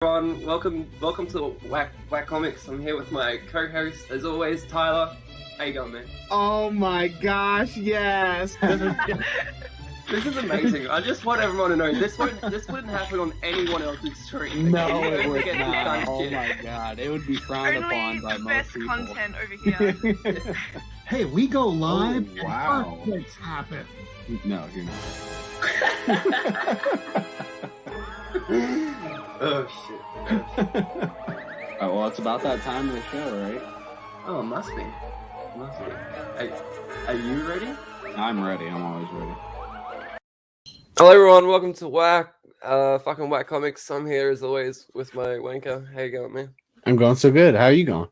Everyone, welcome to Whack Comics. I'm here with my co-host, as always, Tyler. How you going, man? Oh my gosh, yes! This is amazing. I just want everyone to know this wouldn't happen on anyone else's stream. No, Okay? it You would get not. done Oh shit. my god, it would be frowned upon by the most best people. content over here. Hey, we go live Oh, wow. and earthquakes happen. No, you're not. Oh shit. Oh, well, it's about that time of the show, right? Oh, must be. Are you ready? I'm ready. I'm always ready. Hello, everyone. Welcome to Whack Comics. I'm here as always with my wanker. How you going, man? I'm going so good. How are you going?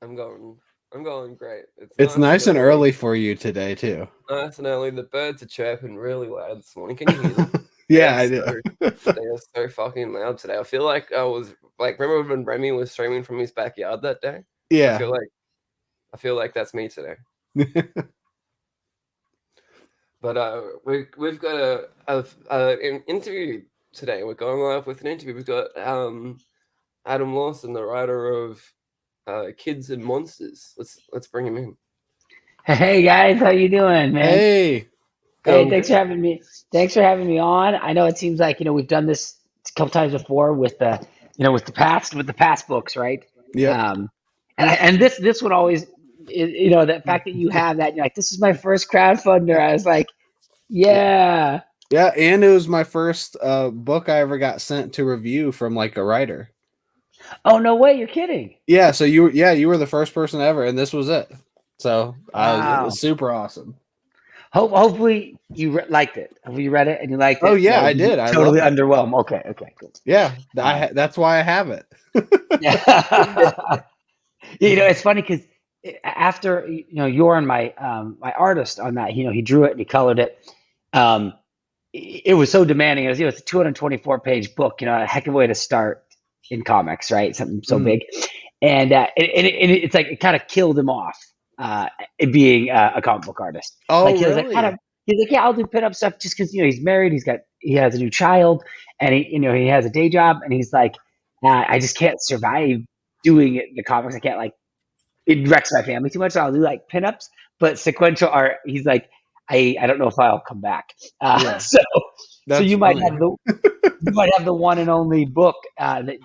I'm going great. It's nice and early for you today, too. Nice and early. The birds are chirping really loud this morning. Can you hear them? Yeah, I do. They are so fucking loud today. I feel like I was remember when Remy was streaming from his backyard that day? Yeah. I feel like that's me today. But we've got an interview today. We're going live with an interview. We've got Adam Lawson, the writer of Kids and Monsters. Let's bring him in. Hey guys, how you doing, man? Hey. Hey, thanks for having me. Thanks for having me on. I know it seems like we've done this a couple times before with the with the past books, right? Yeah. And this one always, the fact that you have that, you're like, this is my first crowdfunder. I was like, yeah. Yeah, and it was my first book I ever got sent to review from like a writer. Oh no way, you're kidding. Yeah, so you were the first person ever, and this was it. So it Wow. was super awesome. Hopefully you liked it. Hopefully you read it and you liked it. Oh yeah, No, I did. I totally loved it. underwhelmed. Okay, cool. Yeah, that's why I have it. Yeah. It's funny because after you're my my artist on that, he drew it and he colored it. It was so demanding. It's a 224 page book. A heck of a way to start in comics, right? Something so big, and it's like it kind of killed him off. Being a comic book artist. Oh, like, he was really? he's like, yeah, I'll do pinup stuff just because he's married, he has a new child, and he has a day job, and he's like, I just can't survive doing it in the comics. I can't it wrecks my family too much. So I'll do like pinups, but sequential art. He's like, I don't know if I'll come back. Yeah. So you might funny. have the one and only book that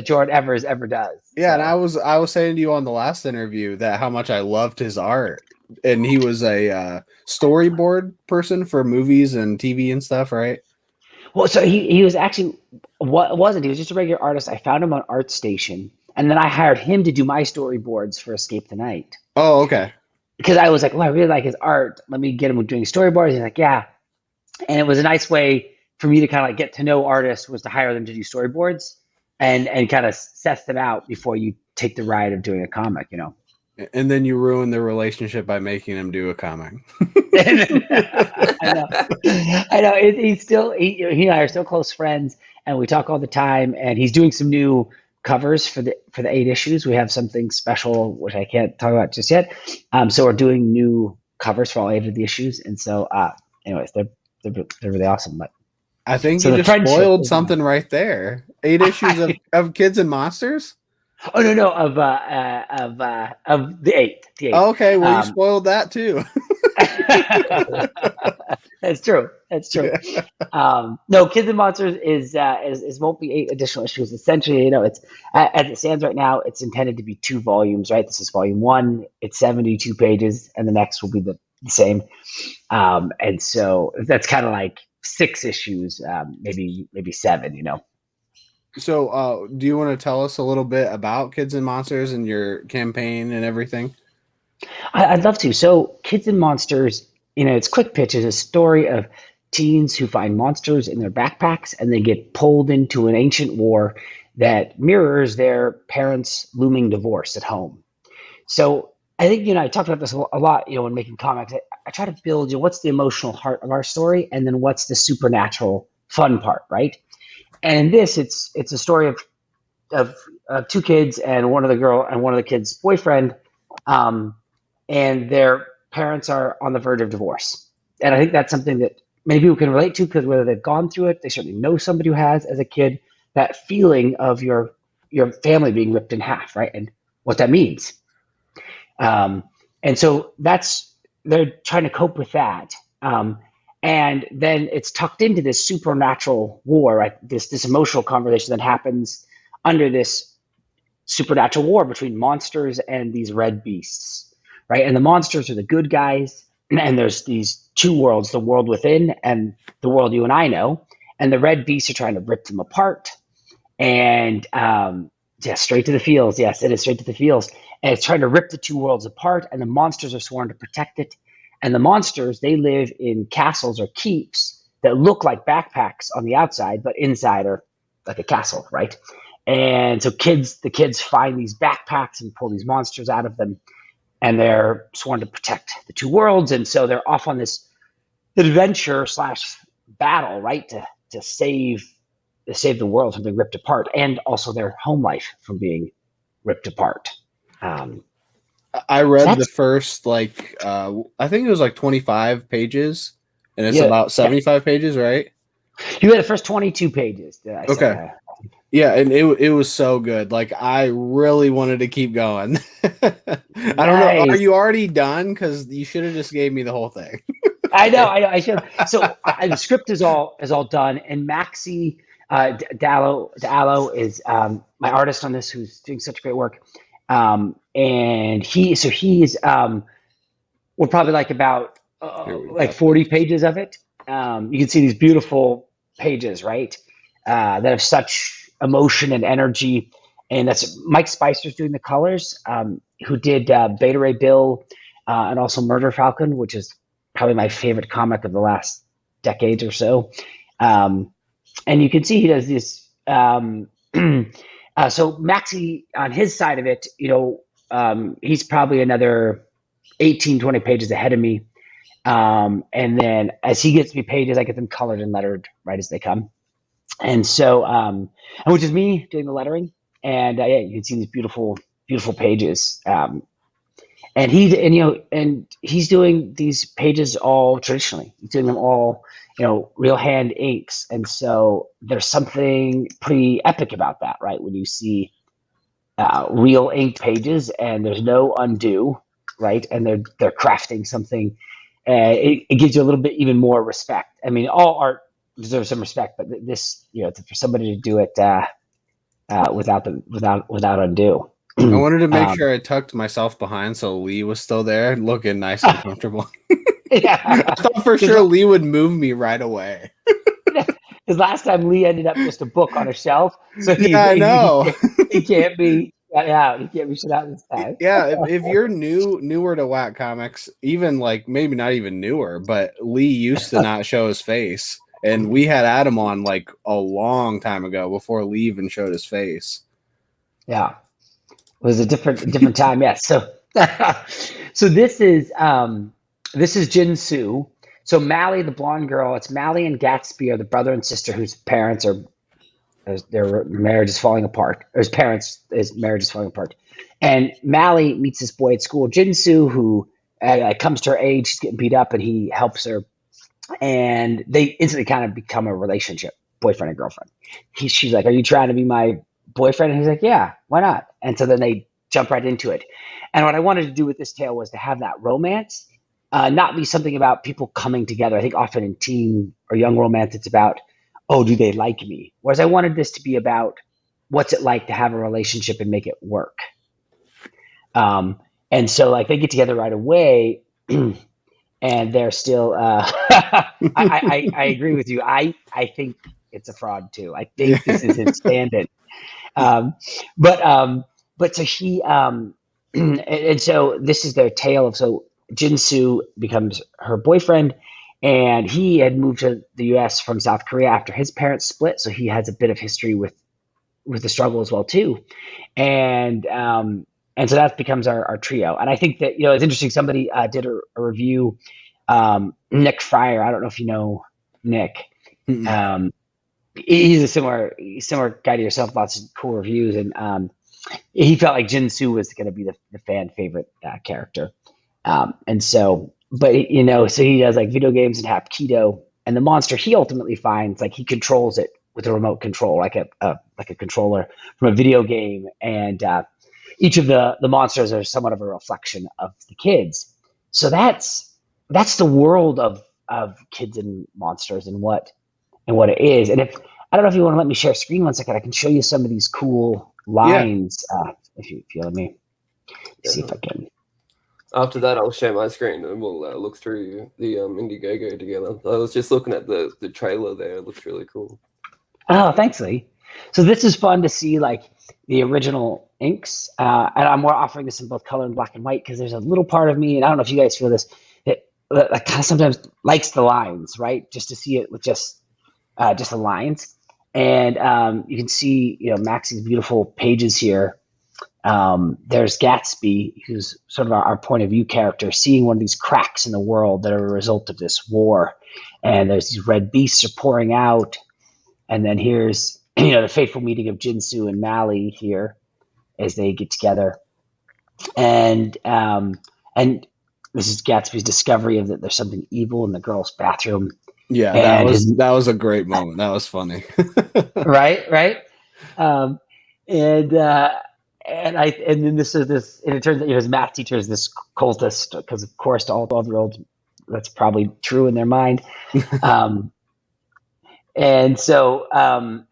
Jordan Evers ever does. Yeah, so. and I was saying to you on the last interview that how much I loved his art, and he was a storyboard person for movies and TV and stuff, right? Well, so he was actually wasn't he was just a regular artist. I found him on ArtStation, and then I hired him to do my storyboards for Escape the Night. Oh, okay. Because I was like, well, I really like his art. Let me get him doing storyboards. He's like, yeah, and it was a nice way for me to kind of get to know artists was to hire them to do storyboards. And kind of sets them out before you take the ride of doing a comic, And then you ruin the relationship by making him do a comic. I know. He's still he and I are still close friends, and we talk all the time. And he's doing some new covers for the 8 issues. We have something special which I can't talk about just yet. So we're doing new covers for all 8 of the issues, and so anyways, they're really awesome. But I think So you the just friendship spoiled is something right there. 8 issues of Kids and Monsters. oh no, of the 8. Oh, okay, well you Um, spoiled that too. That's true. No, Kids and Monsters is won't be 8 additional issues. Essentially, it's as it stands right now, it's intended to be 2 volumes, right? This is volume 1. It's 72 pages, and the next will be the same. And so that's kind of like 6 issues, maybe 7. So, do you want to tell us a little bit about Kids and Monsters and your campaign and everything? I'd love to. So, Kids and Monsters, it's quick pitch. It's a story of teens who find monsters in their backpacks and they get pulled into an ancient war that mirrors their parents' looming divorce at home. So, I think, I talked about this a lot, when making comics. I try to build, what's the emotional heart of our story and then what's the supernatural fun part, right? And in this, it's a story of 2 kids and one of the kids' boyfriend, and their parents are on the verge of divorce. And I think that's something that many people can relate to because whether they've gone through it, they certainly know somebody who has as a kid, that feeling of your family being ripped in half, right? And what that means. Um, and so they're trying to cope with that. And then it's tucked into this supernatural war, right? This emotional conversation that happens under this supernatural war between monsters and these red beasts, right? And the monsters are the good guys, and there's these two worlds: the world within and the world you and I know. And the red beasts are trying to rip them apart. And yeah, straight to the fields. Yes, it is straight to the fields. And it's trying to rip the two worlds apart, and the monsters are sworn to protect it. And the monsters, they live in castles or keeps that look like backpacks on the outside, but inside are like a castle, right? And so the kids find these backpacks and pull these monsters out of them, and they're sworn to protect the two worlds. And so they're off on this adventure slash battle, right, to save the world from being ripped apart, and also their home life from being ripped apart. I read the That's- first I think it was like 25 pages, and it's Yeah, about 75 pages, right? You had the first 22 pages. That I Okay. said. Yeah, and it was so good. Like I really wanted to keep going. I don't know. Are Nice. you already done? Because you should have just gave me the whole thing. I know. I should. So the script is all done, and Maxi Dallo is my artist on this, who's doing such great work. And he's we're probably like about like 40 pages of it. You can see these beautiful pages, right? That have such emotion and energy. And that's Mike Spicer's doing the colors, who did Beta Ray Bill and also Murder Falcon, which is probably my favorite comic of the last decade or so. And you can see he does this. So Maxi, on his side of it, he's probably another 18, 20 pages ahead of me. And then as he gets me pages, I get them colored and lettered right as they come. And so, which is me doing the lettering. And yeah, you can see these beautiful, beautiful pages. And he's doing these pages all traditionally. He's doing them all, real hand inks. And so there's something pretty epic about that, right? When you see real inked pages and there's no undo, right? And they're crafting something. It gives you a little bit even more respect. I mean, all art deserves some respect, but this, for somebody to do it without undo. I wanted to make sure I tucked myself behind so Lee was still there, looking nice and comfortable. Yeah, I thought for sure Lee would move me right away. because last time Lee ended up just a book on a shelf, so I know. He can't be shut out. He can't be shut out this time. Yeah, if you're newer to Whack Comics, even like maybe not even newer, but Lee used to not show his face, and we had Adam on like a long time ago before Lee even showed his face. Yeah, it was a different time. Yes. So so this is Jinsu. So Mally, the blonde girl, it's Mally and Gatsby are the brother and sister whose parents their marriage is falling apart. Or his marriage is falling apart. And Mally meets this boy at school, Jinsu, who comes to her age. She's getting beat up, and he helps her. And they instantly kind of become a relationship, boyfriend and girlfriend. She's like, "Are you trying to be my boyfriend?" And he's like, "Yeah, why not?" And so then they jump right into it. And what I wanted to do with this tale was to have that romance, not be something about people coming together. I think often in teen or young romance, it's about, oh, do they like me? Whereas I wanted this to be about what's it like to have a relationship and make it work. And so like they get together right away, and they're still. I agree with you. I think it's a fraud too. I think this is his stand-in. But so he and so this is their tale of Jinsu becomes her boyfriend, and he had moved to the U.S. from South Korea after his parents split, so he has a bit of history with the struggle as well too, and so that becomes our trio. And I think that it's interesting. Somebody did a review. Nick Fryer. I don't know if you know Nick. He's a similar guy to yourself. Lots of cool reviews, and he felt like Jinsu was going to be the fan favorite character. And so, but so he does like video games and Hapkido, and the monster he ultimately finds, like he controls it with a remote control, like a controller from a video game, and each of the monsters are somewhat of a reflection of the kids. So that's the world of kids and monsters and what it is. And if I don't know if you want to let me share screen 1 second, I can show you some of these cool Yeah. lines. If you let me see if I can. After that, I'll share my screen and we'll look through the Indiegogo together. I was just looking at the trailer there. It looks really cool. Oh, thanks, Lee. So this is fun to see, like the original inks, and I'm more offering this in both color and black and white because there's a little part of me, and I don't know if you guys feel this, that kind of sometimes likes the lines, right? Just to see it with just the lines, and you can see, Maxie's beautiful pages here. There's Gatsby, who's sort of our point of view character, seeing one of these cracks in the world that are a result of this war, and there's these red beasts are pouring out. And then here's the fateful meeting of Jinsu and Mali here as they get together, and this is Gatsby's discovery of that there's something evil in the girl's bathroom. Yeah, And that was a great moment. That was funny. right, and then this is this, and it turns out his math teacher is this cultist because of course to all 12-year-olds that's probably true in their mind. And so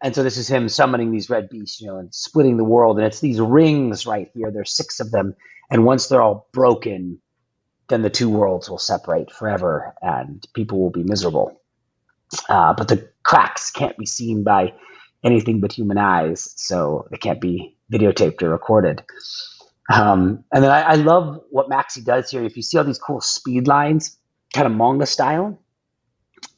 this is him summoning these red beasts, and splitting the world. And it's these rings right here. There's 6 of them. And once they're all broken, then the 2 worlds will separate forever and people will be miserable. But the cracks can't be seen by anything but human eyes. So they can't be videotaped or recorded. And then I love what Maxie does here. If you see all these cool speed lines, kind of manga style,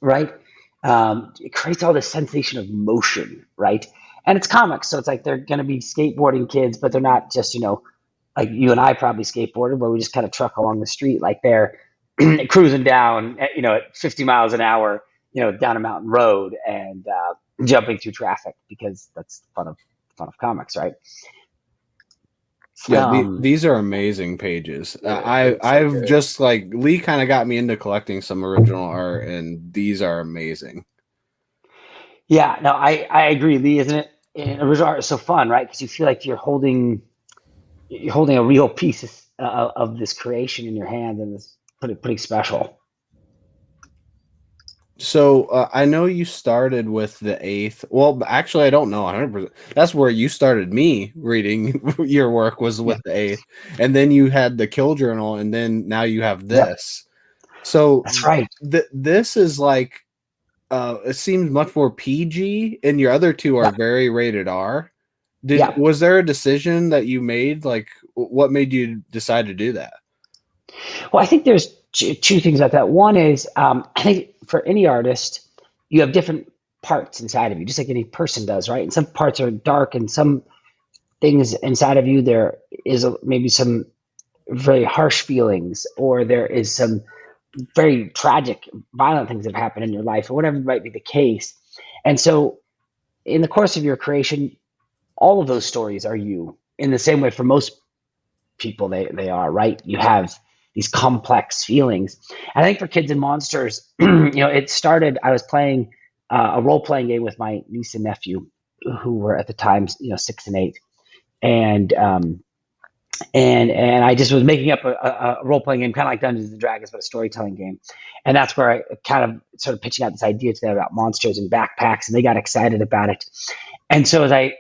right? It creates all this sensation of motion, right? And it's comics, so it's like they're going to be skateboarding kids, but they're not just, like you and I probably skateboarded, where we just kind of truck along the street, like they're cruising down, at 50 miles an hour, down a mountain road and jumping through traffic, because that's the fun of comics, right? Yeah, these are amazing pages. I've just like Lee kind of got me into collecting some original art, and these are amazing. Yeah, no, I agree, Lee. Isn't it? And original art is so fun, right? Because you feel like you're holding a real piece of this creation in your hand, and it's pretty special. So I know you started with the 8th. Well, actually, I don't know 100%. That's where you started me reading your work, was with the 8th, and then you had the Kill Journal, and then now you have this. Yep. So that's right. This is like it seems much more PG, and your other 2 are very rated R. Was there a decision that you made? Like, what made you decide to do that? Well, I think there's 2 things about that. One is, I think for any artist, you have different parts inside of you, just like any person does, right? And some parts are dark, and some things inside of you, there is maybe some very harsh feelings, or there is some very tragic, violent things that have happened in your life, or whatever might be the case. And so in the course of your creation, all of those stories are you, in the same way for most people they are, right? You have these complex feelings. And I think for Kids and Monsters, it started, I was playing a role-playing game with my niece and nephew, who were at the time, 6 and 8. And I just was making up a role-playing game, kind of like Dungeons and Dragons, but a storytelling game. And that's where I kind of started pitching out this idea to them about monsters and backpacks, and they got excited about it. And so as I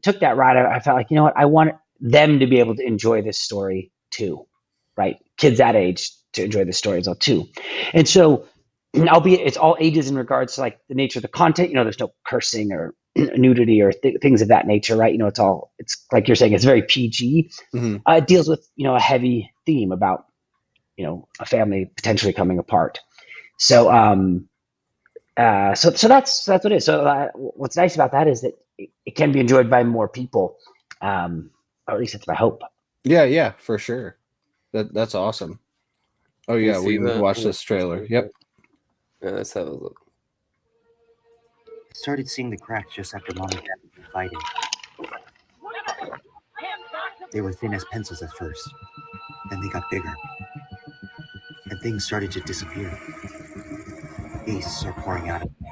took that ride, I felt like, I want them to be able to enjoy this story too, right? Kids that age to enjoy the story as well too. And so, albeit it's all ages in regards to like the nature of the content, there's no cursing or nudity or things of that nature, right? It's like you're saying, it's very PG. Mm-hmm. It deals with, a heavy theme about, a family potentially coming apart. So, so that's what it is. So what's nice about that is that it can be enjoyed by more people, or at least that's my hope. Yeah, for sure. That's awesome. Oh yeah, we can watch this trailer. Yep. Yeah, let's have a look. I started seeing the cracks just after Mom and Dad were fighting. They were thin as pencils at first, then they got bigger, and things started to disappear. Beasts are pouring out of them.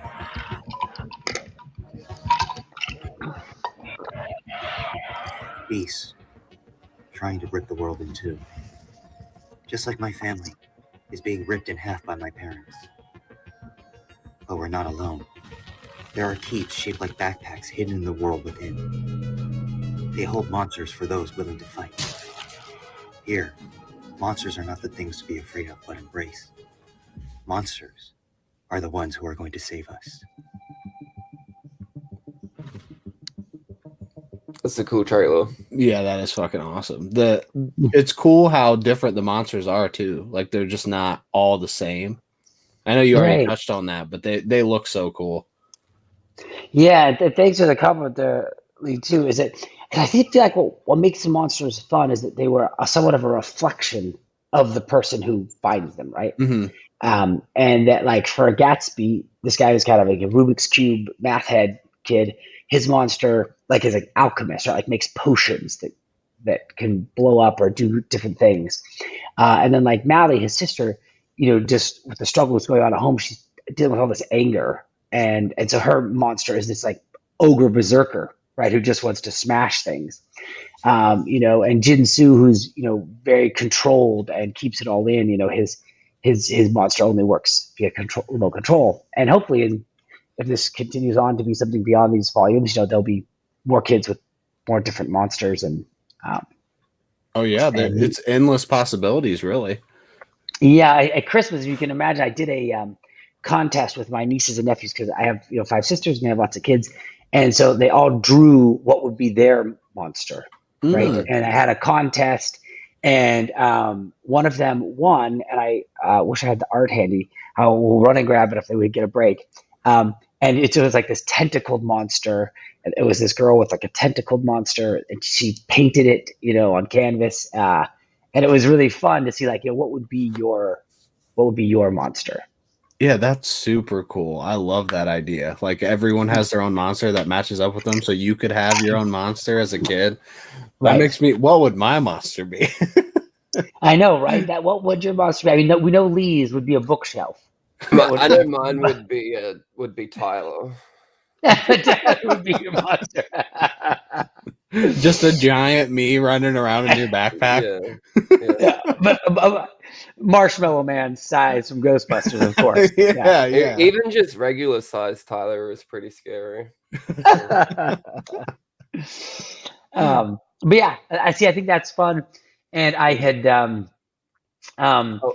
beasts trying to rip the world in two. Just like my family is being ripped in half by my parents. But we're not alone. There are keeps shaped like backpacks hidden in the world within. They hold monsters for those willing to fight. Here, monsters are not the things to be afraid of, but embrace. Monsters are the ones who are going to save us. That's a cool trailer. Yeah, that is fucking awesome. It's cool how different the monsters are too. Like they're just not all the same. I know you already Right. touched on that, but they look so cool. Yeah, thanks for the comment there, Lee, too. Is it? And I feel like what makes the monsters fun is that they were somewhat of a reflection of the person who finds them, right? Hmm. And that, like, for Gatsby, this guy was kind of like a Rubik's Cube math head kid. His monster, like, is an alchemist, right? Like, makes potions that can blow up or do different things. And then, like, Mally, his sister, just with the struggles going on at home, she's dealing with all this anger. And so her monster is this, like, ogre berserker, right? Who just wants to smash things. And Jinsu, who's, very controlled and keeps it all in, his monster only works via remote control. And hopefully, if this continues on to be something beyond these volumes, there'll be more kids with more different monsters. Oh yeah, And it's endless possibilities, really. yeah, at Christmas, if you can imagine, I did a contest with my nieces and nephews because I have 5 sisters and I have lots of kids, and so they all drew what would be their monster, right? Mm. And I had a contest, and one of them won, and I wish I had the art handy. I will run and grab it if we get a break. And it was like this tentacled monster. And it was this girl with like a tentacled monster, and she painted it, on canvas. And it was really fun to see, like, what would be your monster? Yeah, that's super cool. I love that idea. Like everyone has their own monster that matches up with them, so you could have your own monster as a kid. That Right. makes me. What would my monster be? I know, right? That what would your monster be? I mean, we know Lee's would be a bookshelf. I know mine would be Tyler. That would be your monster. Just a giant me running around in your backpack. Yeah. Yeah, but Marshmallow Man size from Ghostbusters, of course. Yeah. Even just regular size Tyler is pretty scary. But yeah, I think that's fun. And I had, Oh.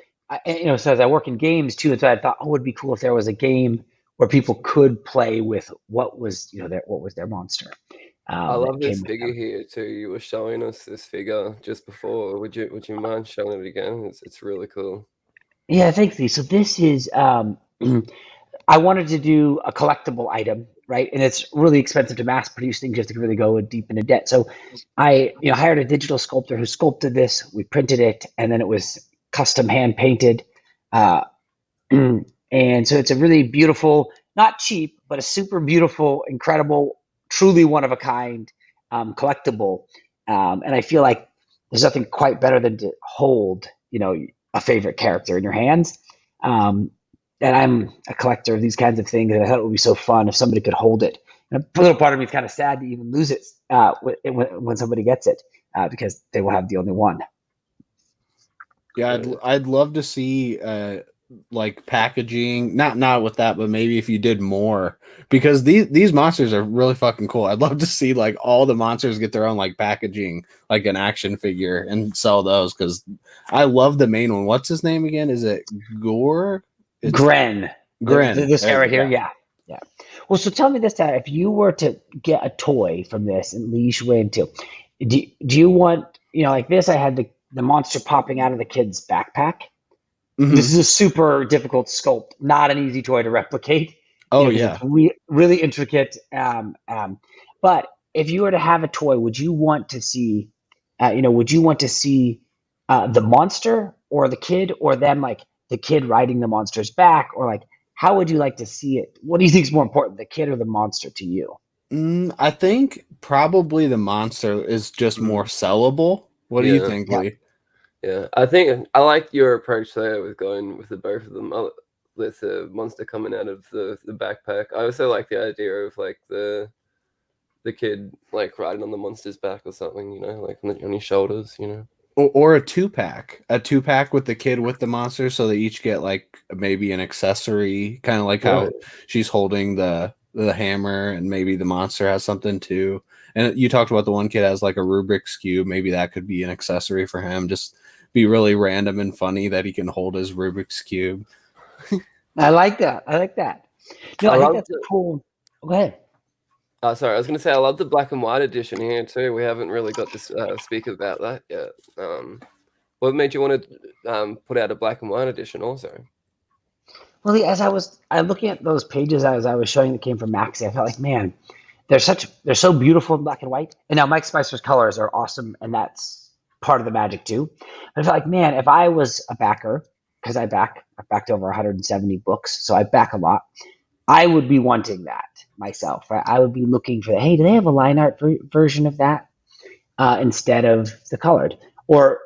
so as I work in games too, and so I thought, it would be cool if there was a game where people could play with what was, what was their monster. I love that this came with figure them. here too. You were showing us this figure just before. Would you mind showing it again? It's really cool. Yeah, thanks, Lee. So this is, I wanted to do a collectible item, right? And it's really expensive to mass produce things. You have to really go deep into debt. So I, hired a digital sculptor who sculpted this. We printed it, and then it was custom hand painted. Uh, and so it's a really beautiful, not cheap, but a super beautiful, incredible, truly one of a kind collectible. And I feel like there's nothing quite better than to hold, a favorite character in your hands. And I'm a collector of these kinds of things, and I thought it would be so fun if somebody could hold it. And a little part of me is kind of sad to even lose it when somebody gets it, because they will have the only one. Yeah, I'd love to see like packaging, not with that, but maybe if you did more, because these monsters are really fucking cool. I'd love to see like all the monsters get their own like packaging, like an action figure, and sell those, because I love the main one. What's his name again? Is it Gore? Gren. Gren. This guy right here, yeah. Well, so tell me this, Dad. If you were to get a toy from this and leash way into, do you want, like this? I had the monster popping out of the kid's backpack. Mhm. This is a super difficult sculpt, not an easy toy to replicate. Oh 'cause yeah. it's really intricate. But if you were to have a toy, would you want to see, the monster or the kid, or them, like the kid riding the monster's back, or like how would you like to see it? What do you think is more important, the kid or the monster to you? I think probably the monster is just more sellable. What do you Yeah. think, Yeah. Lee? Yeah, I think I like your approach there with going with the both of them. With the monster coming out of the backpack. I also like the idea of like the the kid like riding on the monster's back or something, you know, like on his shoulders, you know. Or a 2-pack with the kid with the monster, so they each get like maybe an accessory, kind of like how Right. she's holding the hammer, and maybe the monster has something too. And you talked about the one kid has like a Rubik's cube. Maybe that could be an accessory for him. Just be really random and funny that he can hold his Rubik's cube. I like that. No, I think love that's the- cool. Go ahead. Sorry, I was going to say I love the black and white edition here too. We haven't really got to speak about that yet. What made you want to put out a black and white edition also? Well, as I looking at those pages as I was showing that came from Maxi, I felt like, man, they're so beautiful in black and white. And now Mike Spicer's colors are awesome, and that's part of the magic too. But I felt like, man, if I was a backer, because I've backed over 170 books, so I back a lot. I would be wanting that myself, right? I would be looking for, hey, do they have a line art version of that instead of the colored, or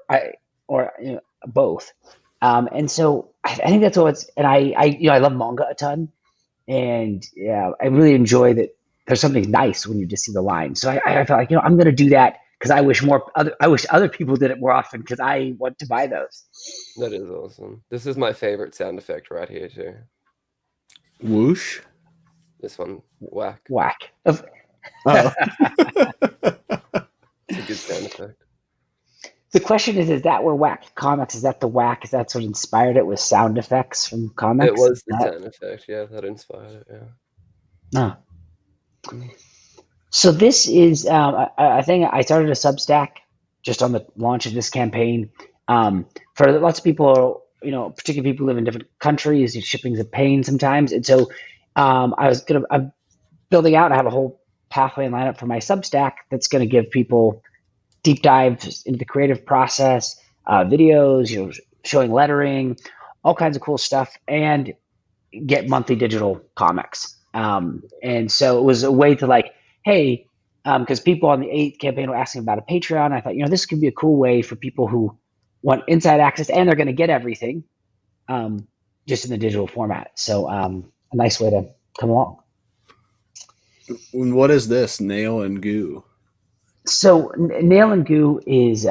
both? And so I think that's what it's. And I love manga a ton, and yeah, I really enjoy that. There's something nice when you just see the line. So I felt like, I'm going to do that because I wish other people did it more often because I want to buy those. That is awesome. This is my favorite sound effect right here too. Whoosh. This one, whack. Whack. Oh. It's a good sound effect. The question is that where Whack Comics, is that the Whack? Is that what inspired it with sound effects from comics? It was the sound effect, yeah, that inspired it, yeah. No. So this is, I think I started a Substack just on the launch of this campaign. For lots of people, particularly people who live in different countries, shipping's a pain sometimes. And so I'm building out, I have a whole pathway and lineup for my Substack that's going to give people deep dives into the creative process, videos, showing lettering, all kinds of cool stuff, and get monthly digital comics. And so it was a way to like, hey, because people on the 8th campaign were asking about a Patreon. I thought, this could be a cool way for people who want inside access and they're going to get everything just in the digital format. So a nice way to come along. What is this, Nail and Goo? So Nail and Goo is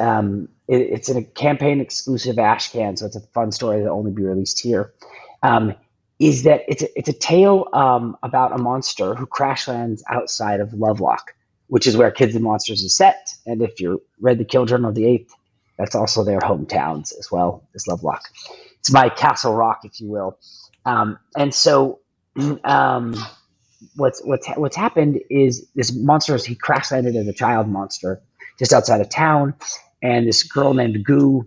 it's a campaign exclusive ash can, so it's a fun story that'll only be released here. Is that it's a tale about a monster who crash lands outside of Lovelock, which is where Kids and Monsters is set. And if you read the Kill Journal of the 8th, that's also their hometowns as well as Lovelock. It's my Castle Rock, if you will. And so what's happened is this monster, he crash landed as a child monster just outside of town, and this girl named Goo,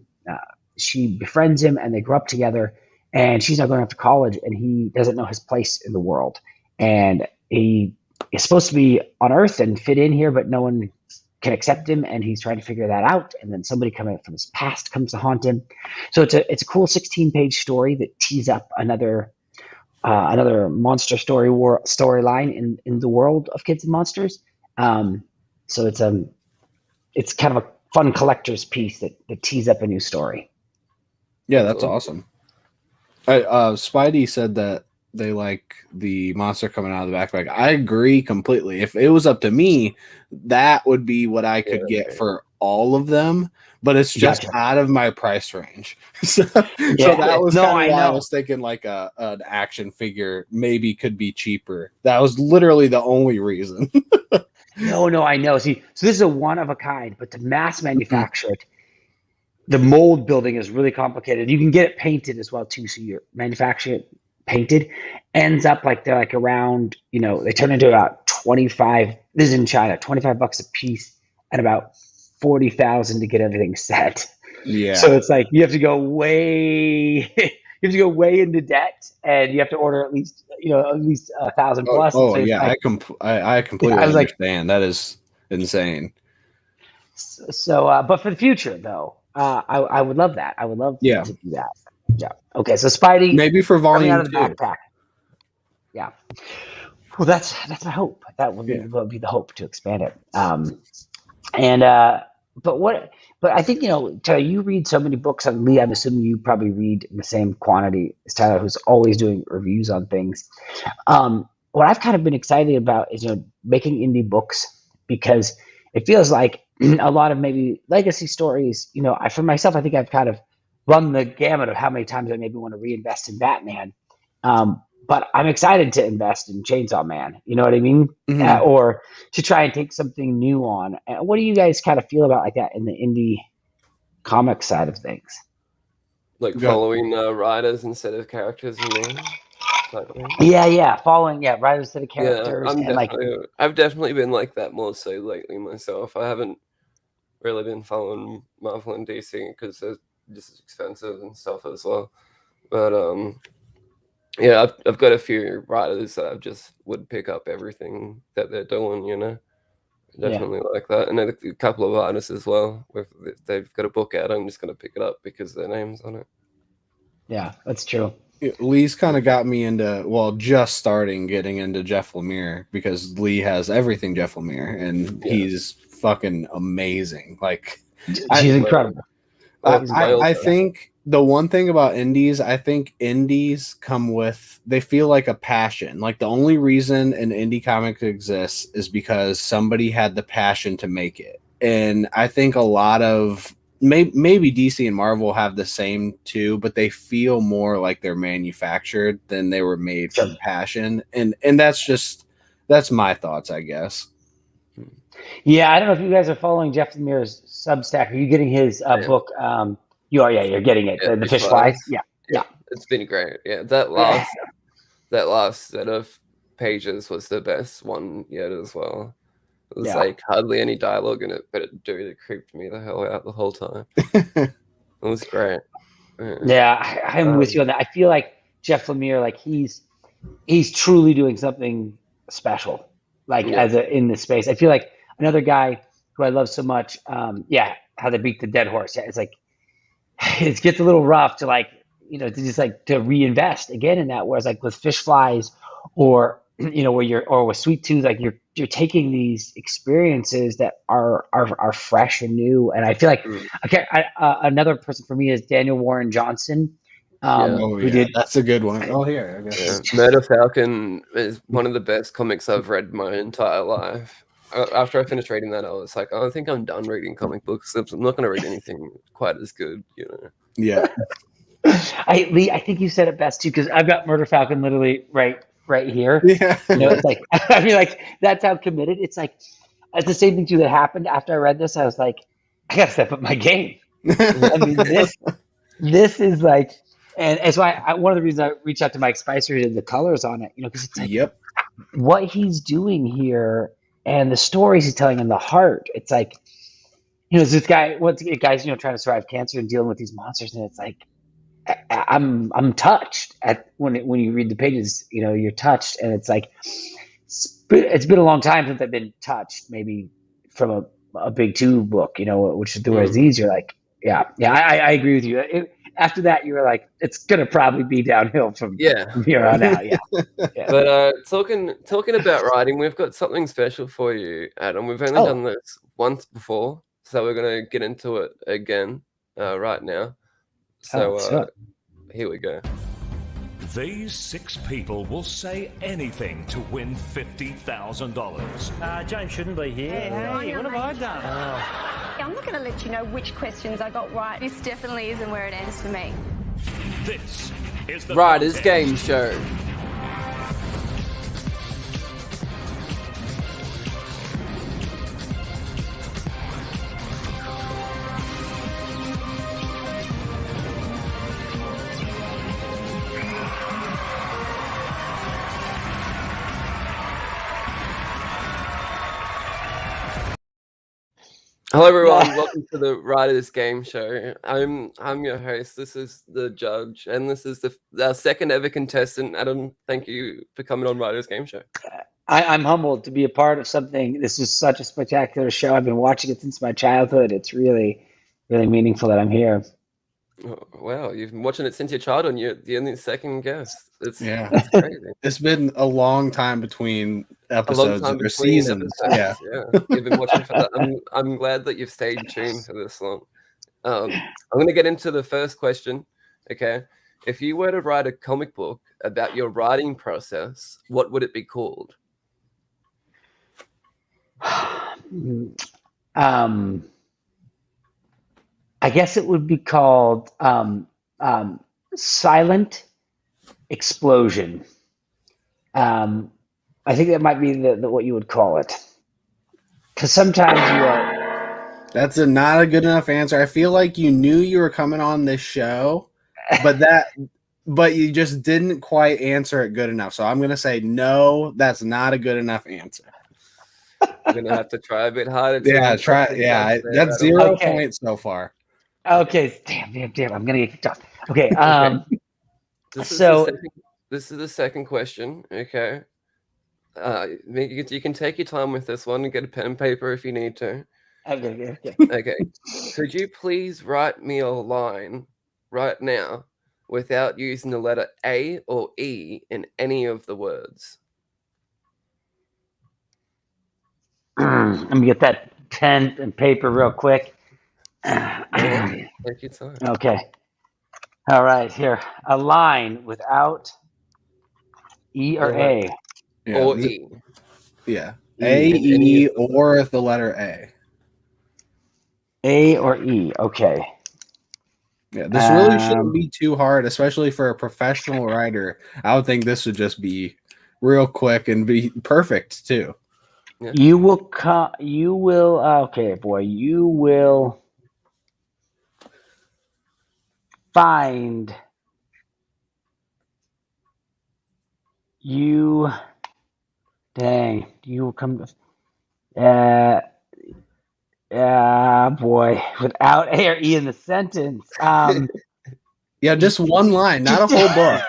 she befriends him, and they grow up together. And she's now going off to college, and he doesn't know his place in the world. And he is supposed to be on Earth and fit in here, but no one can accept him, and he's trying to figure that out. And then somebody coming from his past comes to haunt him. So it's a cool 16-page story that tees up another monster storyline in the world of Kids and Monsters. So it's kind of a fun collector's piece that tees up a new story. Yeah, that's awesome. Spidey said that they like the monster coming out of the backpack. I agree completely. If it was up to me, that would be what I could get for all of them, but it's just out of my price range. So that was why I was thinking like an action figure maybe could be cheaper. That was literally the only reason. No, I know. See, so this is a one of a kind, but to mass manufacture it, the mold building is really complicated. You can get it painted as well too. So you're manufacturing it painted, ends up like they're like around, they turn into about 25. This is in China, $25 a piece, and about 40,000 to get everything set. Yeah. So it's like you have to go way into debt, and you have to order at least 1,000 plus. Oh so yeah, like, I completely understand. That is insane. So, but for the future though, I would love that. I would love to do that. Yeah. Okay. So Spidey, maybe for volume out of the 2. backpack. Yeah. Well, that's my hope. That would be the hope to expand it. But I think Tyler, you read so many books on Lee. I'm assuming you probably read in the same quantity as Tyler, who's always doing reviews on things. What I've kind of been excited about is making indie books because it feels like a lot of maybe legacy stories. For myself, I think I've kind of run the gamut of how many times I maybe want to reinvest in Batman. But I'm excited to invest in Chainsaw Man. You know what I mean? Mhm. Or to try and take something new on. What do you guys kind of feel about like that in the indie comic side of things? Like Go- following writers instead of characters, you mean? Type of thing. Yeah, following writers to the Yeah, characters and like I've definitely been like that more so lately myself. I haven't really been following Marvel and DC because they're just expensive and stuff as well. But yeah, I've got a few writers that I just would pick up everything that they're doing. yeah, Definitely like that, and then a couple of artists as well. If they've got a book out, I'm just gonna pick it up because their name's on it. yeah, that's true. Lee's kind of got me into, just starting getting into Jeff Lemire, because Lee has everything Jeff Lemire, and Yeah. he's fucking amazing. Like, She's incredible. I think the one thing about indies, I think indies they feel like a passion. Like, the only reason an indie comic exists is because somebody had the passion to make it. And I think a lot of maybe DC and Marvel have the same too, but they feel more like they're manufactured than they were made from passion. And that's my thoughts, I guess. Yeah, I don't know if you guys are following Jeff Lemire's Substack. Are you getting his book? You are, yeah, you're getting it. Yeah, The Fish Flies. Yeah. It's been great. Yeah, that last set of pages was the best one yet as well. It was like hardly any dialogue in it, but it creeped me the hell out the whole time. It was great. Yeah, I'm with you on that. I feel like Jeff Lemire, like he's truly doing something special, like in this space. I feel like another guy who I love so much. How they beat the dead horse. Yeah, it's like it gets a little rough to to just to reinvest again in that. Whereas like with Fish Flies, or or with Sweet Tooth, like you're taking these experiences that are fresh and new. And I feel like another person for me is Daniel Warren Johnson. Who did that's a good one. Oh, here, I guess. Murder Falcon is one of the best comics I've read my entire life. After I finished reading that, I was like, I think I'm done reading comic books. I'm not going to read anything quite as good, Yeah. Lee, I think you said it best too, because I've got Murder Falcon literally right here. Yeah. It's like, I mean, like, that's how committed. It's like, it's the same thing too that happened after I read this. I was like, I gotta step up my game. I mean, this is like, and it's why one of the reasons I reached out to Mike Spicer did the colors on it, because it's like, what he's doing here and the stories he's telling and the heart. It's like, this guy, guys, trying to survive cancer and dealing with these monsters, and it's like, I'm touched when you read the pages. You're touched, and it's like it's been a long time since I've been touched, maybe from a big two book, which is the way it's You're like, I agree with you. After that, you were like, it's gonna probably be downhill from here on out. Yeah. But talking about writing, we've got something special for you, Adam. We've only done this once before, so we're gonna get into it again right now. So here we go. These 6 people will say anything to win $50,000. James shouldn't be here. Hey, what have I done? I'm not going to let you know which questions I got right. This definitely isn't where it ends for me. This is the Writers' Game Show. Hello everyone, welcome to the Writers' Game Show. I'm your host, this is the judge, and this is our second ever contestant. Adam, thank you for coming on Writers' Game Show. I'm humbled to be a part of something. This is such a spectacular show. I've been watching it since my childhood. It's really, really meaningful that I'm here. Oh, wow, you've been watching it since your childhood, and you're the only second guest. It's crazy. It's been a long time between episodes or seasons. Yeah, you've been watching for that. I'm glad that you've stayed tuned for this long. I'm going to get into the first question. Okay, if you were to write a comic book about your writing process, what would it be called? I guess it would be called silent explosion. I think that might be the what you would call it. Because sometimes you are. That's not a good enough answer. I feel like you knew you were coming on this show, but you just didn't quite answer it good enough. So I'm gonna say no. That's not a good enough answer. You're gonna have to try a bit harder. To Yeah, try. Yeah, that's 0 Okay. points so far. Okay, damn. I'm gonna get kicked off. Okay. This is So the second question. Okay. You can take your time with this one and get a pen and paper if you need to. okay. Okay. Could you please write me a line right now without using the letter A or E in any of the words? Let me get that pen and paper real quick. Take your time. Okay. All right, here. A line without E or A. Yeah, Or E. Yeah. E. E, or the letter A. A or E. Okay. Yeah, this really shouldn't be too hard, especially for a professional writer. I would think this would just be real quick and be perfect too. Yeah. You will okay, boy. You will find you will come boy, without A or E in the sentence. Yeah, just one line, not a whole book.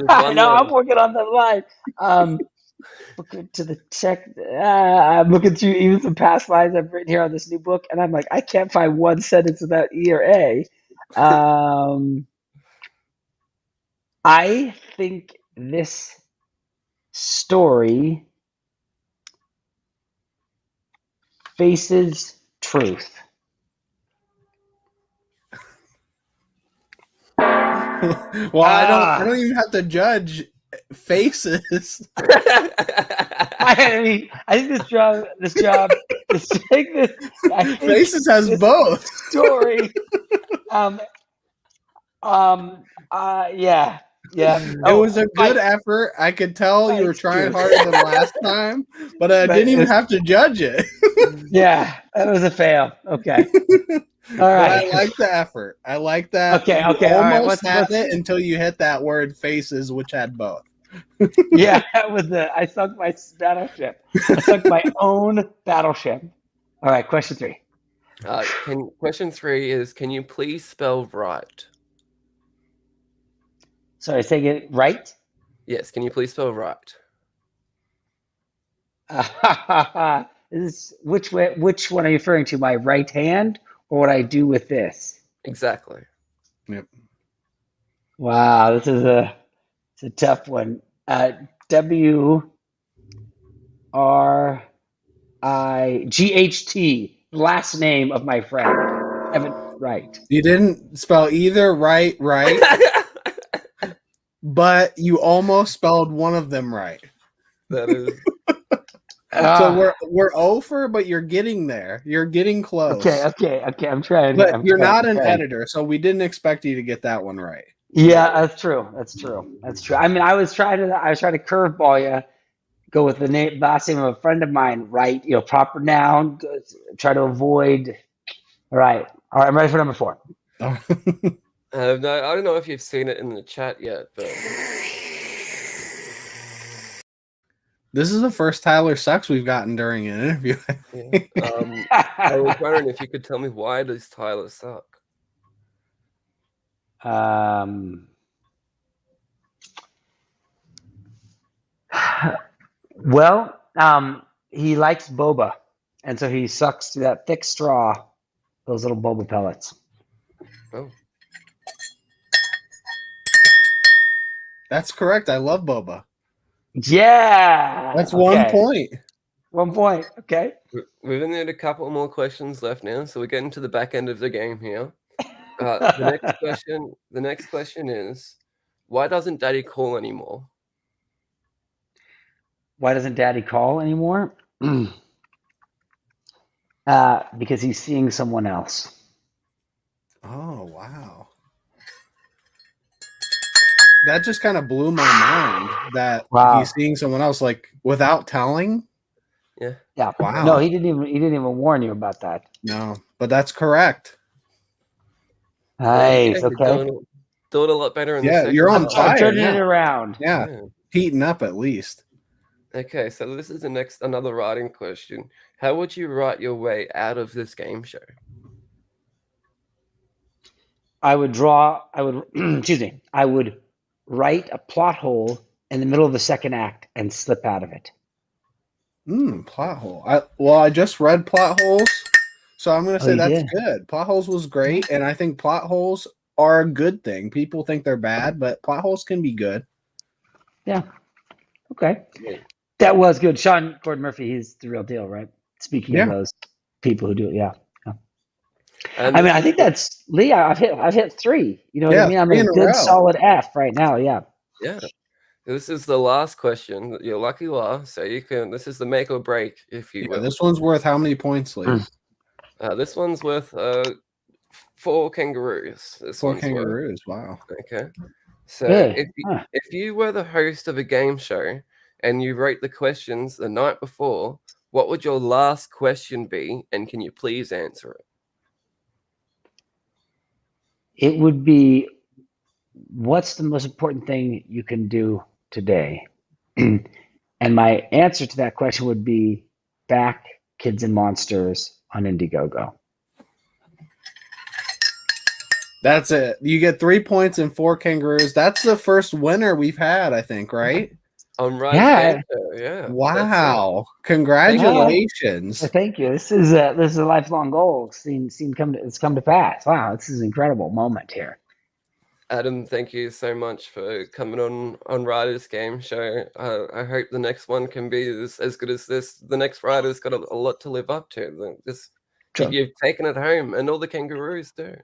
I know, I'm working on the line. Looking to the tech, I'm looking through even some past lines I've written here on this new book, and I'm like, I can't find one sentence without E or A. I think this story faces truth. Well, I don't even have to judge faces. I mean, I think Faces has both. Story. Yeah. It was a good effort. I could tell you were trying harder than last time, but I didn't even have to judge it. Yeah, that was a fail. Okay. All right. But I like the effort. I like that. Okay. You All right. almost had it until you hit that word faces, which had both. Yeah, that was I sunk my battleship. I sunk my own battleship. All right, question 3. Question 3 is: can you please spell right? Sorry, say it right. Yes. Can you please spell right? Which one are you referring to? My right hand or what I do with this? Exactly. Yep. Wow, it's a tough one. WRIGHT, last name of my friend, Evan Wright. You didn't spell either right, but you almost spelled one of them right. That is. So we're over, but you're getting there. You're getting close. Okay. I'm trying. But you're not an editor, so we didn't expect you to get that one right. Yeah, that's true. I mean, I was trying to curveball you. Go with the last name of a friend of mine, right? Proper noun. Try to avoid. All right. I'm ready for number 4. I don't know if you've seen it in the chat yet, but this is the first Tyler Sucks we've gotten during an interview. yeah. I was wondering if you could tell me, why does Tyler suck? Well, he likes boba, and so he sucks through that thick straw, those little boba pellets. Oh, That's correct. I love boba. Yeah, That's 1 point. 1 point. Okay. we've only got a couple more questions left now, so we're getting to the back end of the game here. The next question is: why doesn't Daddy call anymore? Why doesn't Daddy call anymore? Because he's seeing someone else. Oh, wow. That just kind of blew my mind that Wow. he's seeing someone else, like, without telling. Yeah. Yeah. Wow. No, he didn't even warn you about that. No, but that's correct. Nice. You're Okay. doing a lot better in the Yeah, second you're on half. fire. I'm turning now. it around. Yeah, Yeah. heating up at least. Okay, so this is another writing question. How would you write your way out of this game show? I would excuse me. I would write a plot hole in the middle of the second act and slip out of it. Plot hole. I just read Plot Holes, so I'm going to Oh, say you that's did? good. Plot Holes was great, and I think plot holes are a good thing. People think they're bad, but plot holes can be good. Yeah. Okay. Yeah. That was good. Sean Gordon Murphy, he's the real deal, right? Speaking Yeah. of those people who do it, yeah. And I mean, I think that's Lee. I've hit 3. You know what I mean? I'm 3 a in a good row. solid F right now. Yeah. yeah, this is the last question. You're lucky last, so you can. This is the make or break, if you Yeah, will. this one's worth how many points, Lee? This one's worth 4 kangaroos. This 4 one's worth. kangaroos. Wow. Okay. So Really? if you were the host of a game show and you wrote the questions the night before, what would your last question be? And can you please answer it? It would be, what's the most important thing you can do today? And my answer to that question would be back Kids and Monsters on Indiegogo. That's it. You get 3 points and 4 kangaroos. That's the first winner we've had, I think, right? On Rise Yeah. Game Show, yeah. Wow. Congratulations. Well, thank you. This is a lifelong goal. It's come to pass. Wow, this is an incredible moment here. Adam, thank you so much for coming on Riders Game Show. I hope the next one can be as good as this. The next Rider's got a lot to live up to. True. You've taken it home, and all the kangaroos do.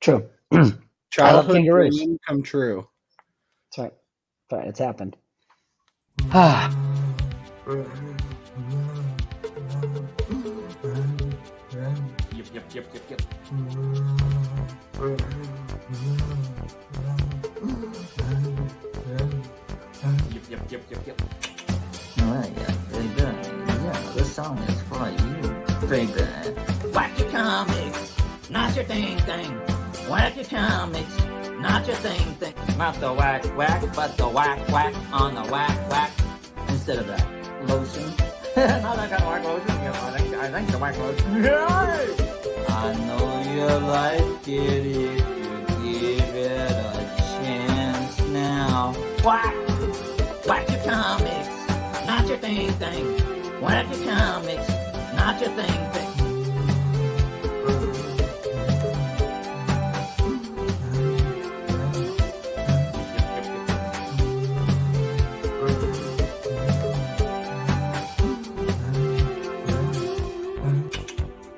True. Childhood kangaroos. dream come true. That's right. That's right. It's happened. Ah. Yep. Oh yeah, baby. Yeah, this song is for you, baby. Whack your comics, not your thing. Whack your comics, not your thing. Not the whack, but the whack on the whack. Instead of that lotion. Not that kind of whack lotion. You know, I think the whack lotion. I know you like it if you give it a chance now. Whack your comics, not your thing. Whack your comics, not your thing.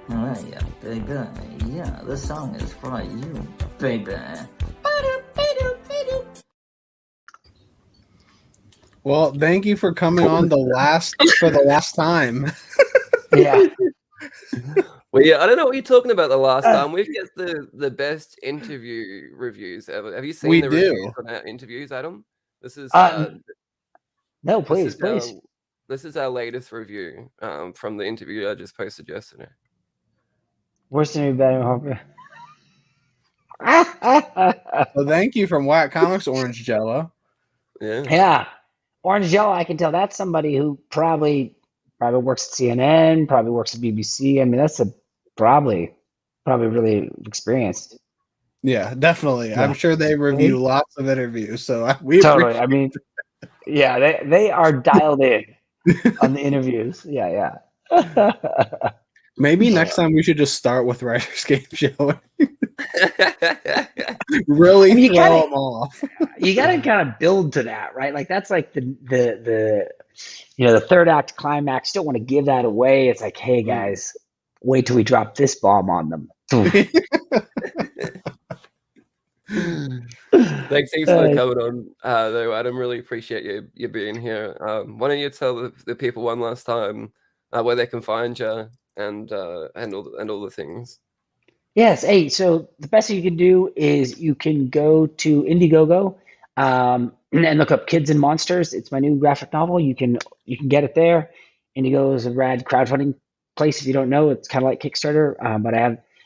Oh yeah, baby. Yeah, this song is for you, baby. Well, thank you for coming on for the last time. Yeah. Well, yeah, I don't know what you're talking about the last time. We get the best interview reviews ever. Have you seen We the do. reviews on our interviews, Adam? This is No, please. this is our latest review from the interview I just posted yesterday. Worst thing about So thank you from Whack Comics, Orange Jello. Yeah. Yeah. Orange Jello, I can tell that's somebody who probably works at CNN, probably works at BBC. I mean, that's probably really experienced. Yeah, definitely. Yeah. I'm sure they review lots of interviews, so we Totally. I mean, yeah, they are dialed in on the interviews. Yeah. Maybe next time we should just start with Writers Game Show. Really I mean, throw them off. You got to kind of build to that, right? Like that's like the third act climax. Don't want to give that away. It's like, hey guys, wait till we drop this bomb on them. Thanks heaps for coming on, though, Adam. Really appreciate you being here. Why don't you tell the people one last time where they can find you and all the things. Yes. Hey, so the best thing you can do is you can go to Indiegogo and look up Kids and Monsters. It's my new graphic novel. You can get it there. Indiegogo is a rad crowdfunding place. If you don't know, it's kind of like Kickstarter, but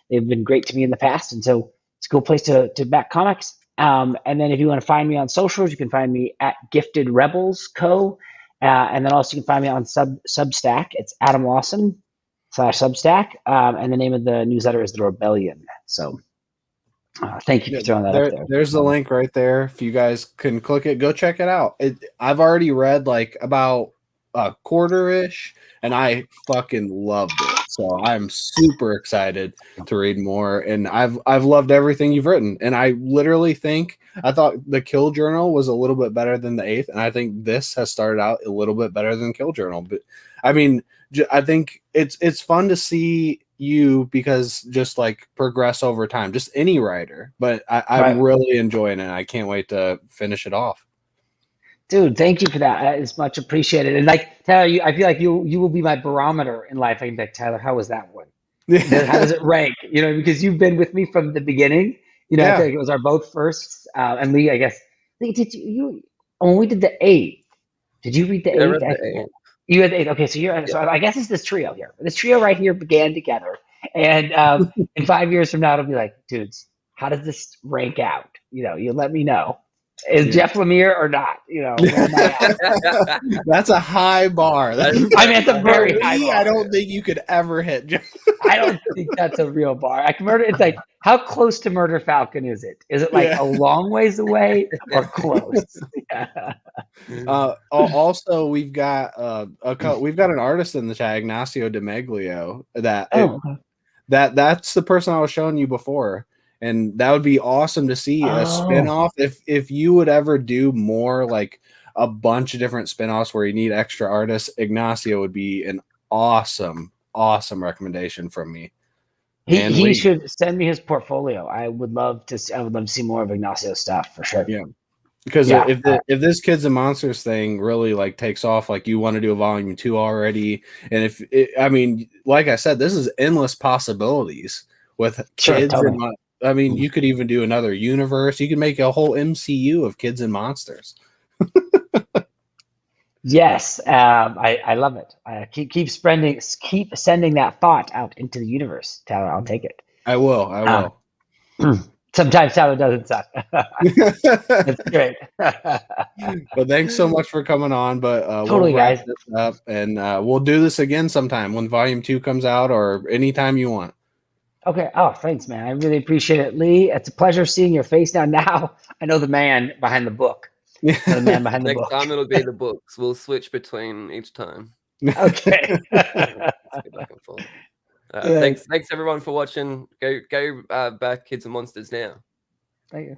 they've been great to me in the past, and so it's a cool place to back comics. And then if you want to find me on socials, you can find me at Gifted Rebels Co. And then also you can find me on Substack. It's Adam Lawson /Substack, and the name of the newsletter is The Rebellion. So thank you for throwing that up there. There's the link right there. If you guys can click it, go check it out. I've already read like about a quarter-ish, and I fucking loved it. So I'm super excited to read more. And I've loved everything you've written. And I literally think I thought the Kill Journal was a little bit better than the 8th, and I think this has started out a little bit better than Kill Journal. But I mean, I think it's fun to see you because just like progress over time, just any writer. But I'm really enjoying it. I can't wait to finish it off. Dude, thank you for that. It's much appreciated. And like Tyler, I feel like you will be my barometer in life. I can be like, Tyler, how was that one? How does it rank? You know, because you've been with me from the beginning. You know, I feel like it was our both firsts. And Lee, I guess, Lee, did you when we did the 8th? Did you read the 8th? I read the 8th. You had the 8th. Okay, so I guess it's this trio here. This trio right here began together, and in 5 years from now, it'll be like, dudes, how does this rank out? You know, you let me know. Is Jeff Lemire or not? You know, where am I at? That's a high bar. I mean, it's a very high bar. I don't think you could ever hit. I don't think that's a real bar. It's like, how close to Murder Falcon is it? Is it like a long ways away or close? Also, we've got an artist in the chat, Ignacio DeMeglio. That's the person I was showing you before. And that would be awesome to see a spinoff. If you would ever do more like a bunch of different spinoffs where you need extra artists, Ignacio would be an awesome recommendation from me. He should send me his portfolio. I would love to see more of Ignacio's stuff for sure. Yeah. Because if this Kids and Monsters thing really like takes off, like you want to do a volume 2 already, and I mean, like I said, this is endless possibilities with kids and I mean, you could even do another universe. You could make a whole MCU of Kids and Monsters. Yes, I love it. Keep sending that thought out into the universe, Tyler. I'll take it. I will. Sometimes Tyler doesn't suck. It's great. But thanks so much for coming on. But totally, we'll wrap guys. this up, and we'll do this again sometime when Volume 2 comes out, or anytime you want. Okay. Oh, thanks, man. I really appreciate it, Lee. It's a pleasure seeing your face now. I know the man behind the book. The man behind the book. Next time it'll be the books. We'll switch between each time. Okay. Back and forth. Thanks everyone for watching. Go back Kids and Monsters now. Thank you.